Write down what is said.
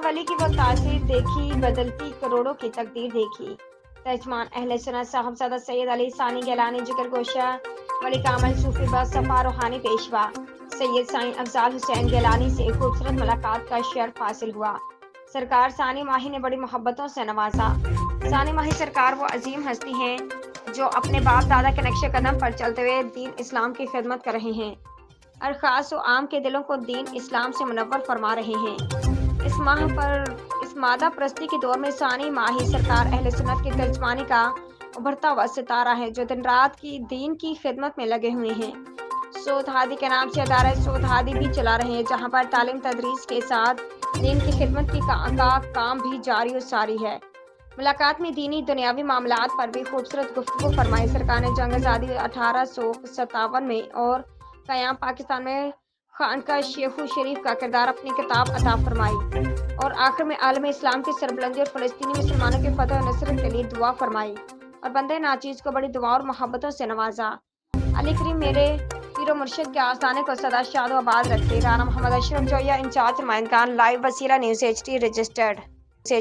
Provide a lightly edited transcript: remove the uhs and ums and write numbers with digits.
ولی کی وہ تاثیر دیکھی، بدلتی کروڑوں کی تقدیر دیکھی۔ ترجمان اہل سنت صاحبزادہ سید علی ثانی گیلانی جگر گوشہ ولی کامل صوفی بصفا روحانی پیشوا سید سائیں افضال حسین گیلانی سے خوبصورت ملاقات کا شرف حاصل ہوا۔ سرکار ثانی ماہی نے بڑی محبتوں سے نوازا۔ ثانی ماہی سرکار وہ عظیم ہستی ہیں جو اپنے باپ دادا کے نقش قدم پر چلتے ہوئے دین اسلام کی خدمت کر رہے ہیں اور خاص و عام کے دلوں کو دین اسلام سے منور فرما رہے ہیں۔ اس مادہ پرستی کے دور میں ثانی ماہی سرکار اہل سنت کی ترجمانی کا ابھرتا ہوا ستارہ ہے جو دن رات کی دین کی خدمت میں لگے ہوئے ہیں۔ سعود ہادی کے نام سے ادارہ سعود ہادی بھی چلا رہے ہیں، جہاں پر تعلیم تدریس کے ساتھ دین کی خدمت کا کام بھی جاری و ساری ہے۔ ملاقات میں دینی دنیاوی معاملات پر بھی خوبصورت گفتگو فرمائی۔ سرکار نے جنگ آزادی 1857 میں اور قیام پاکستان میں خانقاہ شیخو شریف کا کردار اپنی کتاب عطا فرمائی اور آخر میں عالم اسلام کی سربلندی اور فلسطینی مسلمانوں کے فتح و نصرت کے لیے دعا فرمائی اور بندے ناچیز کو بڑی دعا اور محبتوں سے نوازا۔ علی کریم میرے پیر و مرشد کے آستانے کو سدا شاد و آباد رکھے۔ رانا محمد اشرف جویہ انچارج نمائندگان، لائیو وسیلہ نیوز HD رجسٹرڈ۔